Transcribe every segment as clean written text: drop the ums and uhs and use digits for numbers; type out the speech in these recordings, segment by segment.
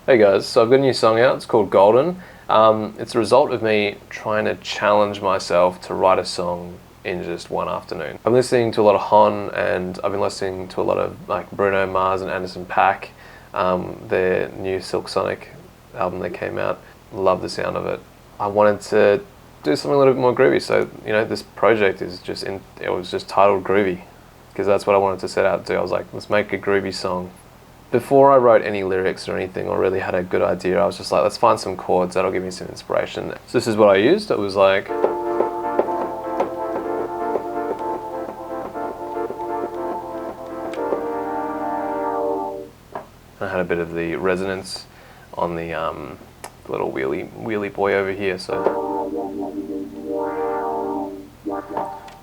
Hey guys, so I've got a new song out, it's called Golden. It's a result of me trying to challenge myself to write a song in just one afternoon. I'm listening to a lot of Hon, and I've been listening to a lot of like Bruno Mars and Anderson .Paak, their new Silk Sonic album that came out. Love the sound of it. I wanted to do something a little bit more groovy, so this project is it was just titled Groovy, because that's what I wanted to set out to do. I was like, let's make a groovy song. Before I wrote any lyrics or anything, or really had a good idea, I was just like, let's find some chords that'll give me some inspiration. So this is what I used. It was like, I had a bit of the resonance on the little wheelie boy over here, so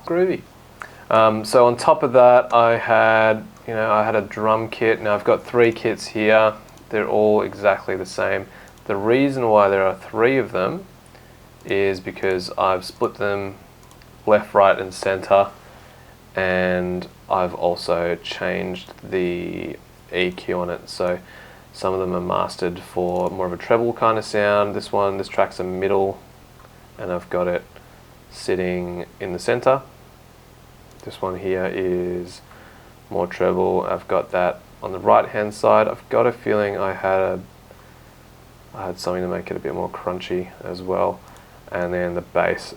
groovy. So on top of that, I had a drum kit. Now I've got 3 kits here. They're all exactly the same. The reason why there are 3 of them is because I've split them left, right, and center, and I've also changed the EQ on it. So some of them are mastered for more of a treble kind of sound. This track's a middle, and I've got it sitting in the center. This one here is more treble. I've got that on the right hand side. I've got a feeling I had something to make it a bit more crunchy as well. And then the bass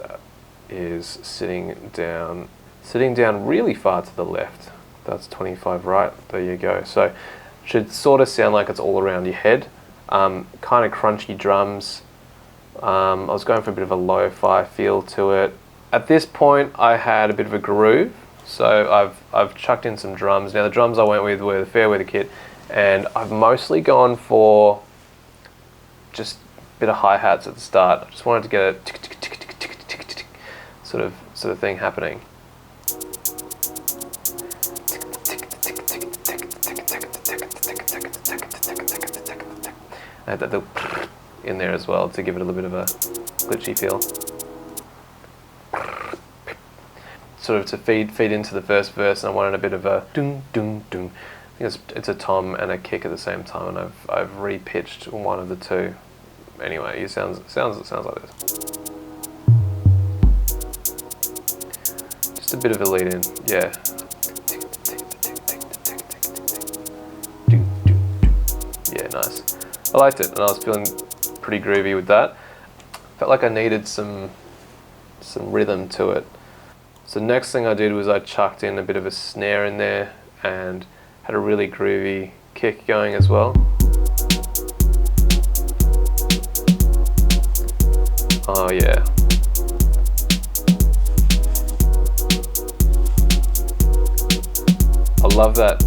is sitting down really far to the left. That's 25 right. There you go. So it should sort of sound like it's all around your head. Kind of crunchy drums. I was going for a bit of a lo-fi feel to it. At this point, I had a bit of a groove, so I've chucked in some drums. Now the drums I went with were the Fairweather kit, and I've mostly gone for just a bit of hi-hats at the start. I just wanted to get a tick tick tick tick tick tick tick sort of thing happening. I had that little in there as well to give it a little bit of a glitchy feel. Sort of to feed into the first verse, and I wanted a bit of a dung dung dung. I think it's a tom and a kick at the same time, and I've re-pitched one of the two. Anyway, it sounds like this. Just a bit of a lead in, yeah. Yeah, nice. I liked it, and I was feeling pretty groovy with that. Felt like I needed some rhythm to it. So next thing I did was I chucked in a bit of a snare in there and had a really groovy kick going as well. Oh yeah. I love that.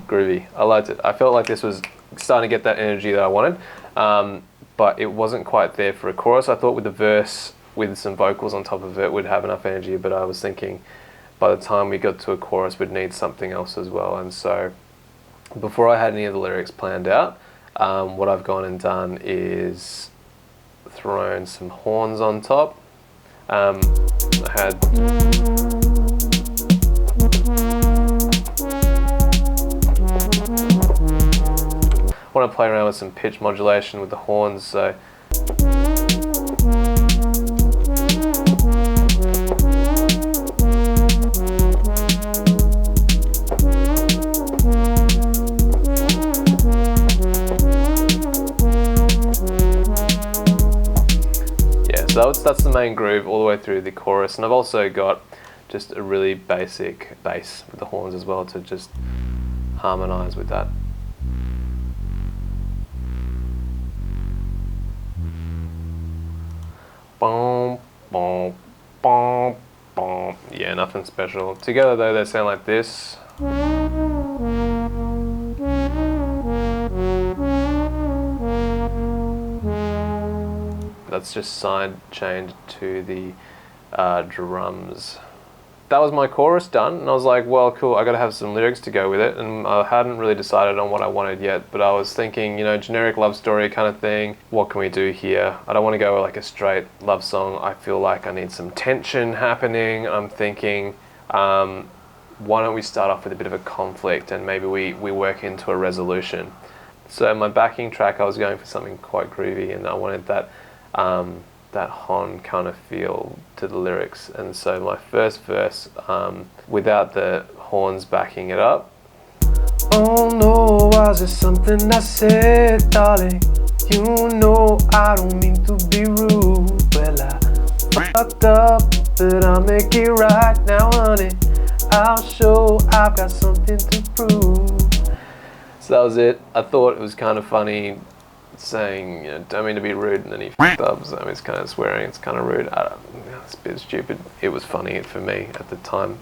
Groovy. I liked it. I felt like this was starting to get that energy that I wanted, but it wasn't quite there for a chorus. I thought with the verse, with some vocals on top of it, would have enough energy, but I was thinking by the time we got to a chorus, we'd need something else as well. And so before I had any of the lyrics planned out, what I've gone and done is thrown some horns on top. I want to play around with some pitch modulation with the horns, so that's the main groove all the way through the chorus. And I've also got just a really basic bass with the horns as well to just harmonize with that. Boom, boom, boom, boom. Yeah, nothing special. Together though, they sound like this. That's just side chained to the drums. that was my chorus done, and I was like, well, cool, I gotta have some lyrics to go with it, and I hadn't really decided on what I wanted yet, but I was thinking, generic love story kind of thing, what can we do here? I don't want to go like a straight love song. I feel like I need some tension happening. I'm thinking, why don't we start off with a bit of a conflict, and maybe we work into a resolution. So my backing track, I was going for something quite groovy, and I wanted that hon kind of feel to the lyrics. And so my first verse, without the horns backing it up. Oh no, was it something I said, darling? You know I don't mean to be rude. Well, I fucked up, but I'll make it right now, honey. I'll show I've got something to prove. So that was it. I thought it was kind of funny saying, don't mean to be rude, and then he fucked up. So it's kind of swearing, it's kind of rude. It's a bit stupid. It was funny for me at the time.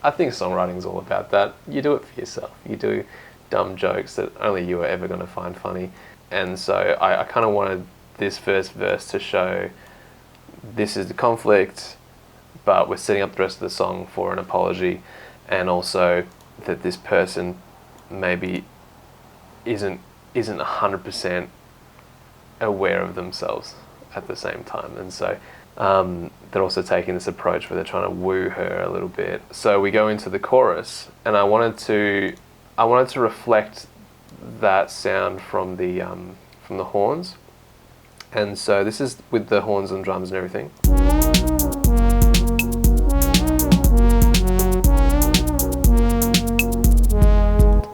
I think songwriting's all about that. You do it for yourself. You do dumb jokes that only you are ever going to find funny. And so I kind of wanted this first verse to show this is the conflict, but we're setting up the rest of the song for an apology, and also that this person maybe isn't 100% aware of themselves at the same time. And so they're also taking this approach where they're trying to woo her a little bit. So we go into the chorus, and I wanted to reflect that sound from the horns. And so this is with the horns and drums and everything.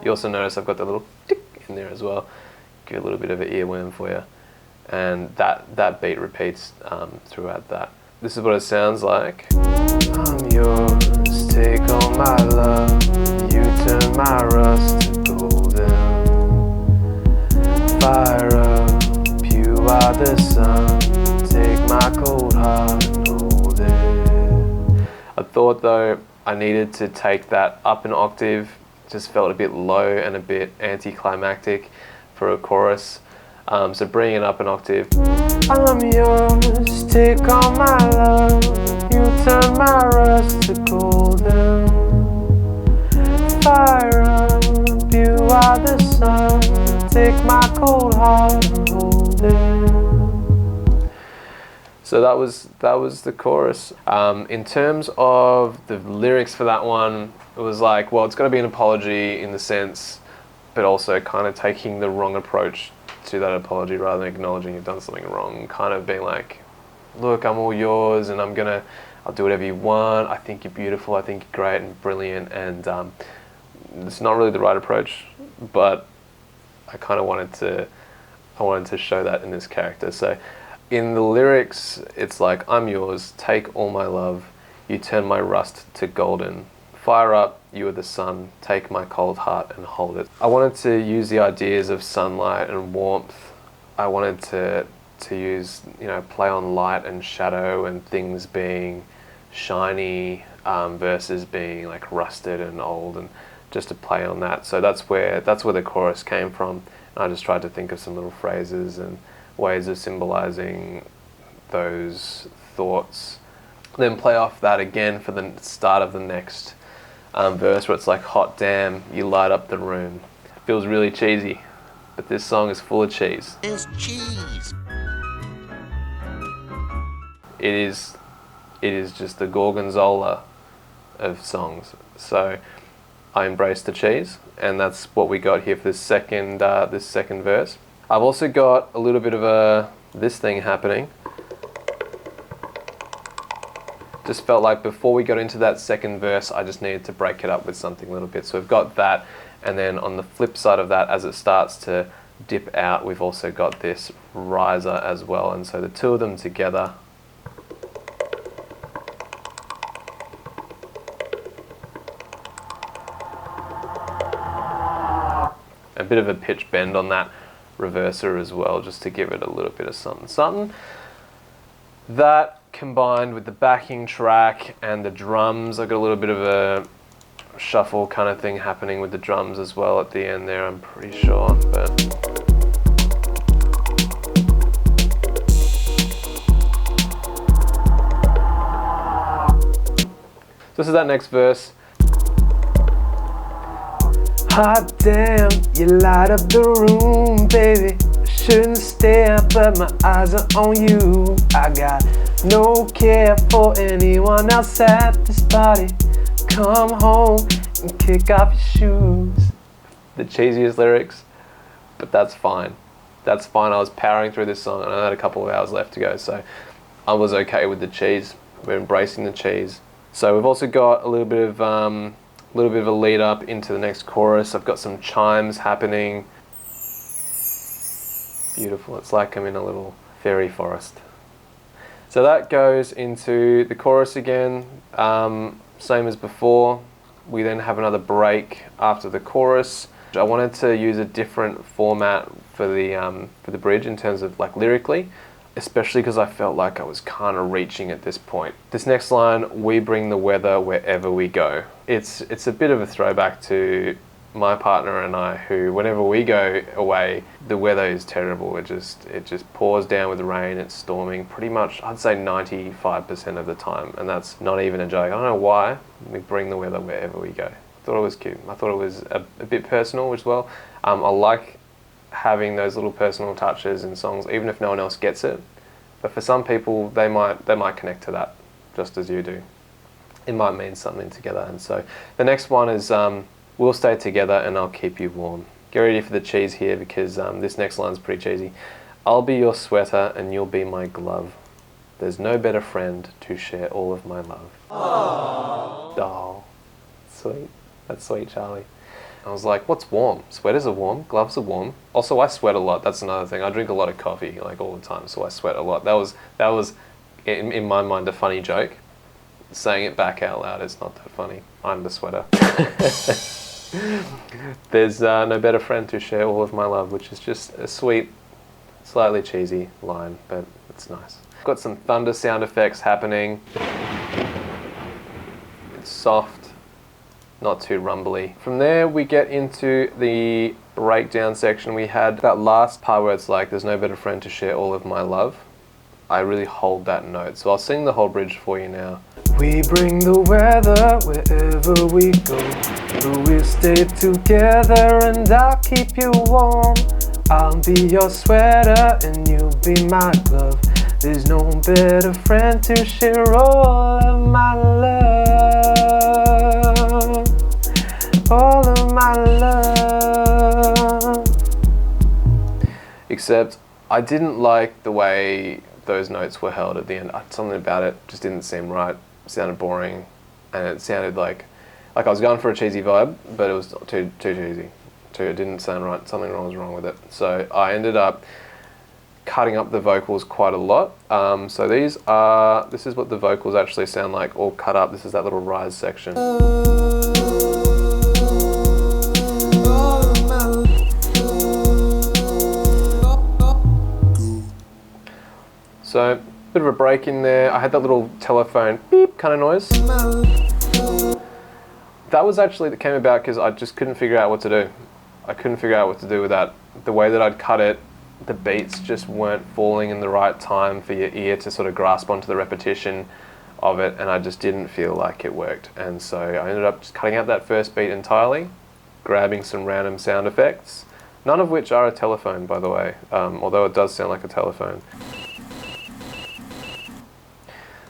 You also notice I've got the little tick in there as well. Give a little bit of an earworm for you. And that beat repeats throughout that. This is what it sounds like. I'm yours, take all my love. You turn my rust to golden. Fire up, you are the sun. Take my cold heart and hold it. I thought though I needed to take that up an octave. Just felt a bit low and a bit anticlimactic for a chorus. So bringing it up an octave. I'm yours, take all my love. You turn my rust to golden. Fire up, you are the sun. Take my cold heart and hold it. So that was the chorus. In terms of the lyrics for that one, it was like, well, it's got to be an apology in the sense, but also kind of taking the wrong approach to that apology rather than acknowledging you've done something wrong. Kind of being like, look, I'm all yours, and I'll do whatever you want. I think you're beautiful. I think you're great and brilliant. And it's not really the right approach, but I kind of wanted to show that in this character. So in the lyrics, it's like, I'm yours, take all my love. You turn my rust to golden. Fire up, you are the sun, take my cold heart and hold it. I wanted to use the ideas of sunlight and warmth. I wanted to use, play on light and shadow and things being shiny versus being like rusted and old, and just to play on that. So that's where the chorus came from. And I just tried to think of some little phrases and ways of symbolizing those thoughts. Then play off that again for the start of the next verse, where it's like, hot damn, you light up the room. It feels really cheesy, but this song is full of cheese. It's cheese. It is just the gorgonzola of songs. So I embrace the cheese, and that's what we got here for this second verse. I've also got a little bit of this thing happening. Just felt like before we got into that second verse, I just needed to break it up with something a little bit. So we've got that, and then on the flip side of that, as it starts to dip out, we've also got this riser as well. And so the two of them together, a bit of a pitch bend on that reverser as well, just to give it a little bit of something. That combined with the backing track and the drums, I got a little bit of a shuffle kind of thing happening with the drums as well at the end there, I'm pretty sure. But This is that next verse. Hot damn, you light up the room, baby. Shouldn't stare, but my eyes are on you. I got no care for anyone else at this party. Come home and kick off your shoes. The cheesiest lyrics, but that's fine. That's fine. I was powering through this song and I had a couple of hours left to go, so I was okay with the cheese. We're embracing the cheese. So we've also got a little bit of a lead up into the next chorus. I've got some chimes happening. Beautiful. It's like I'm in a little fairy forest. So that goes into the chorus again, same as before. We then have another break after the chorus. I wanted to use a different format for the bridge in terms of like lyrically, especially because I felt like I was kind of reaching at this point. This next line, we bring the weather wherever we go. It's a bit of a throwback to my partner and I, who whenever we go away, the weather is terrible. It just pours down with rain. It's storming pretty much, I'd say 95% of the time, and that's not even a joke. I don't know why. We bring the weather wherever we go. I thought it was cute. I thought it was a bit personal as well. I like having those little personal touches in songs, even if no one else gets it. But for some people, they might connect to that just as you do. It might mean something together. And so the next one is we'll stay together and I'll keep you warm. Get ready for the cheese here, because this next line's pretty cheesy. I'll be your sweater and you'll be my glove. There's no better friend to share all of my love. Aww. Oh, sweet. That's sweet, Charlie. I was like, what's warm? Sweaters are warm, gloves are warm. Also, I sweat a lot. That's another thing. I drink a lot of coffee, like all the time, so I sweat a lot. That was in my mind a funny joke. Saying it back out loud is not that funny. I'm the sweater. There's no better friend to share all of my love, which is just a sweet, slightly cheesy line, but it's nice. Got some thunder sound effects happening. It's soft. Not too rumbly. From there we get into the breakdown section. We had that last part where it's like, there's no better friend to share all of my love. I really hold that note. So I'll sing the whole bridge for you now. We bring the weather wherever we go. We'll stay together and I'll keep you warm. I'll be your sweater and you'll be my glove. There's no better friend to share all of my love. All of my love. Except I didn't like the way those notes were held at the end. Something about it just didn't seem right. It sounded boring, and it sounded like I was going for a cheesy vibe, but it was too cheesy. It didn't sound right. Something was wrong with it. So I ended up cutting up the vocals quite a lot. So this is what the vocals actually sound like, all cut up. This is that little rise section. So, a bit of a break in there. I had that little telephone beep kind of noise. That came about because I just couldn't figure out what to do. I couldn't figure out what to do with that. The way that I'd cut it, the beats just weren't falling in the right time for your ear to sort of grasp onto the repetition of it, and I just didn't feel like it worked. And so I ended up just cutting out that first beat entirely, grabbing some random sound effects, none of which are a telephone, by the way, although it does sound like a telephone.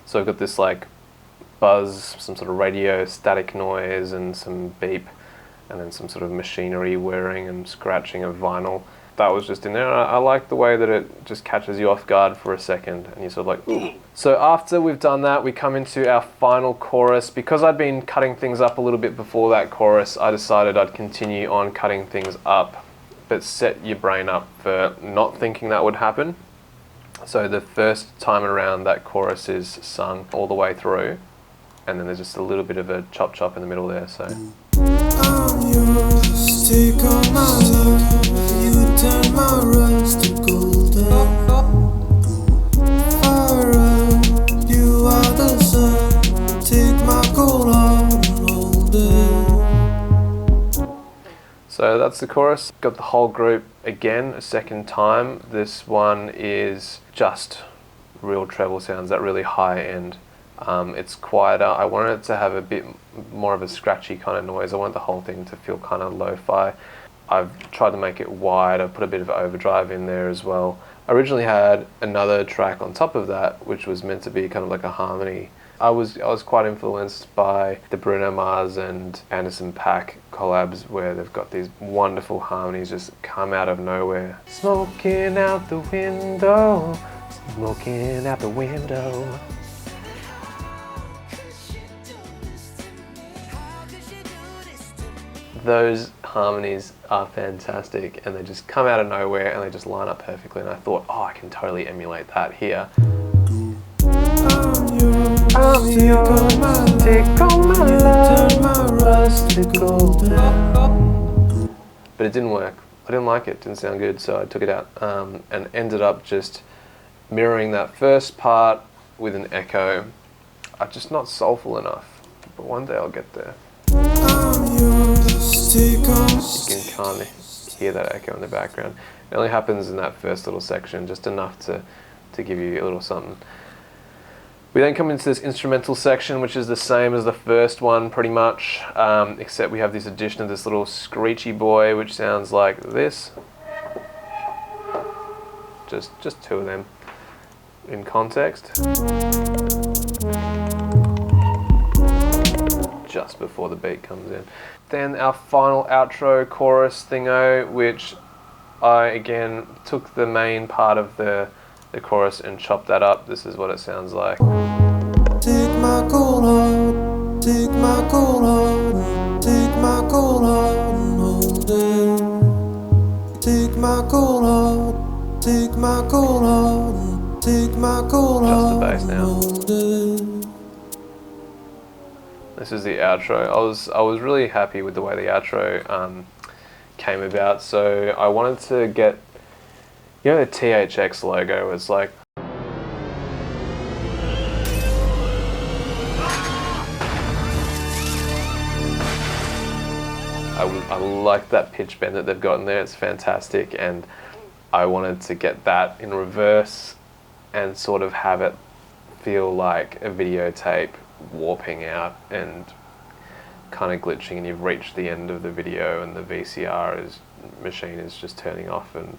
So I've got this like buzz, some sort of radio static noise and some beep, and then some sort of machinery whirring and scratching of vinyl. That was just in there. I like the way that it just catches you off guard for a second and you're sort of like, ooh. So after we've done that, we come into our final chorus. Because I'd been cutting things up a little bit before that chorus, I decided I'd continue on cutting things up, but set your brain up for not thinking that would happen. So the first time around, that chorus is sung all the way through, and then there's just a little bit of a chop chop in the middle there. So I'm yours, take all my love, you turn my rust to golden. Fire, you are the sun, take my cold heart and hold it. So that's the chorus. Got the whole group again a second time. This one is just real treble sounds, that really high end. It's quieter. I wanted it to have a bit more of a scratchy kind of noise. I want the whole thing to feel kind of lo-fi. I've tried to make it wide. I've put a bit of overdrive in there as well. I originally had another track on top of that, which was meant to be kind of like a harmony. I was quite influenced by the Bruno Mars and Anderson .Paak collabs, where they've got these wonderful harmonies just come out of nowhere. Smoking out the window, smoking out the window. Those harmonies are fantastic, and they just come out of nowhere and they just line up perfectly, and I thought, oh, I can totally emulate that here. I'm yours, take all my love, rust to gold. But it didn't work. I didn't like it, it didn't sound good, so I took it out and ended up just mirroring that first part with an echo. I'm just not soulful enough, but one day I'll get there. You can kind of hear that echo in the background. It only happens in that first little section, just enough to give you a little something. We then come into this instrumental section, which is the same as the first one pretty much, except we have this addition of this little screechy boy, which sounds like this. Just two of them in context. Just before the beat comes in. Then our final outro chorus thingo, which I again took the main part of the chorus and chopped that up. This is what it sounds like. Take my cold heart, take my cold heart, take my cold heart and hold it. Take my cold heart, take my cold heart, take my cold heart. Just the bass now. This is the outro. I was really happy with the way the outro came about. So I wanted to get, you know, the THX logo was like, I like that pitch bend that they've got in there. It's fantastic, and I wanted to get that in reverse and sort of have it feel like a videotape warping out and kind of glitching, and you've reached the end of the video and the VCR machine is just turning off, and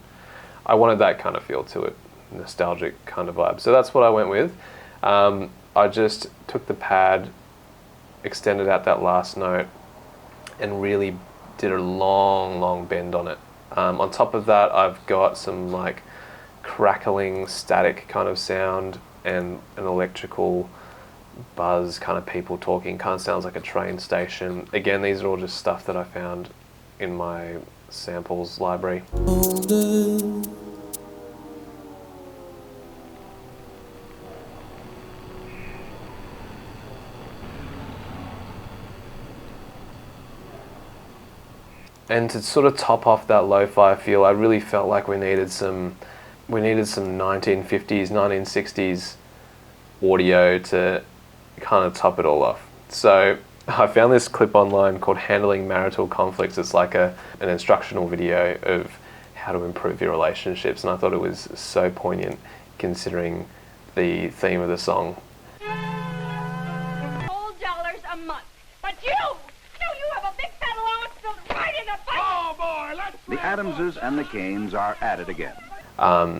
I wanted that kind of feel to it, nostalgic kind of vibe. So that's what I went with. I just took the pad, extended out that last note, and really did a long bend on it. On top of that, I've got some like crackling static kind of sound and an electrical buzz, kind of people talking, kind of sounds like a train station. Again, these are all just stuff that I found in my samples library. And to sort of top off that lo-fi feel, I really felt like we needed some 1950s, 1960s audio to kind of top it all off. So I found this clip online called Handling Marital Conflicts. It's like an instructional video of how to improve your relationships, and I thought it was so poignant considering the theme of the song. $12 a month, but you have a big fat allowance built right in the butt. Oh boy, let's. The Adamses and the Canes are at it again.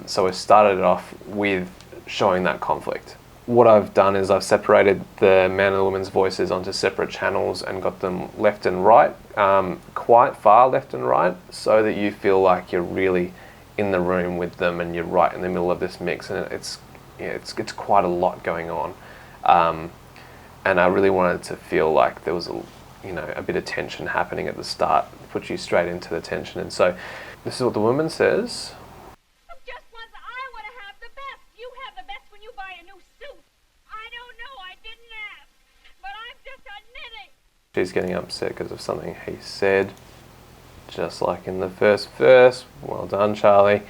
So I started it off with showing that conflict. What I've done is I've separated the man and the woman's voices onto separate channels and got them left and right, quite far left and right, so that you feel like you're really in the room with them and you're right in the middle of this mix, and it's quite a lot going on. And I really wanted to feel like there was a bit of tension happening at the start, put you straight into the tension. And so this is what the woman says. Just once I want to have the best. You have the best when you buy a new suit. I don't know, I didn't ask, but I'm just admitting. She's getting upset because of something he said, just like in the first verse. Well done, Charlie.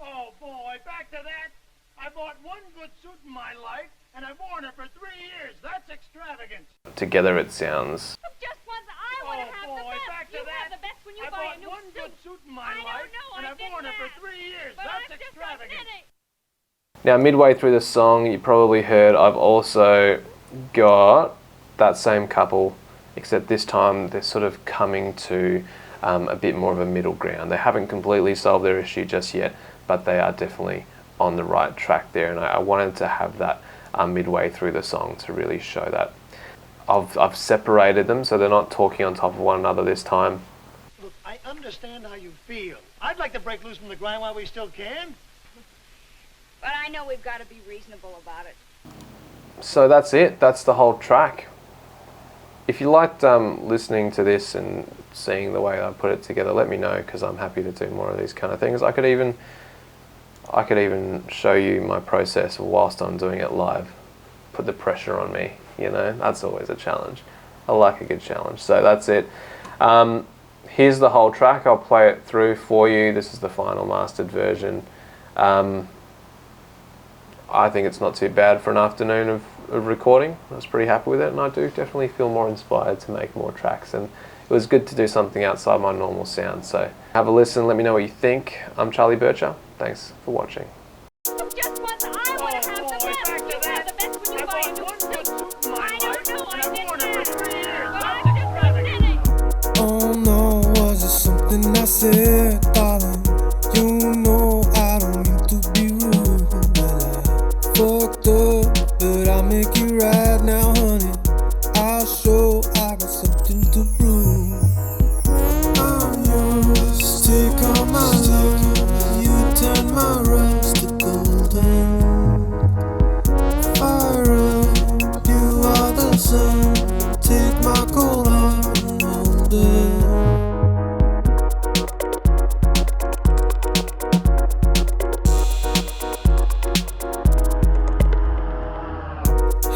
Oh boy, back to that. I bought one good suit in my life, and I've worn it for 3 years. That's extravagant. Together it sounds. Just once I want to have the best. Back to you that. have the best when you I buy bought a new one suit. good suit in my I don't life, know, and I I've worn it didn't for ask, 3 years. but That's I'm just extravagant. admitting. Now, midway through the song, you probably heard I've also got that same couple, except this time they're sort of coming to a bit more of a middle ground. They haven't completely solved their issue just yet, but they are definitely on the right track there, and I wanted to have that midway through the song to really show that. I've separated them so they're not talking on top of one another this time. Look, I understand how you feel. I'd like to break loose from the grind while we still can. But I know we've got to be reasonable about it. So that's it. That's the whole track. If you liked listening to this and seeing the way I put it together, let me know, because I'm happy to do more of these kind of things. I could even show you my process whilst I'm doing it live. Put the pressure on me, you know. That's always a challenge. I like a good challenge. So that's it. Here's the whole track. I'll play it through for you. This is the final mastered version. I think it's not too bad for an afternoon of recording. I was pretty happy with it, and I do definitely feel more inspired to make more tracks, and it was good to do something outside my normal sound. So have a listen, let me know what you think. I'm Charlie Bircher. Thanks for watching. Just once I want to have the best. You have the best when you buy a new suit. I don't know, I didn't ask. But I'm just kidding. Oh no, was it something I said, darling? You know I don't mean to be rude, but I fucked up, but I'll make it right now, honey. I'll show I got something to prove. I'm yours, take all my love. You turn my rust to golden. Fire up, you are the sun. Take my cold heart and hold it.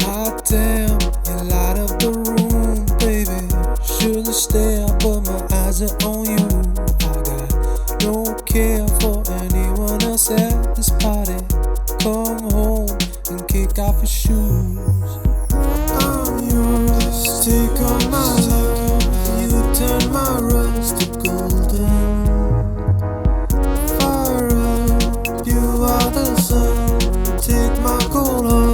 Hot damn, you light up the room, baby. Shouldn't stare, but my eyes are on you. I got no care for anyone else at this party. Come home and kick off your shoes. I'm yours, take all my love. You turn my rust to golden. Fire up, you are the sun. Take my cold heart.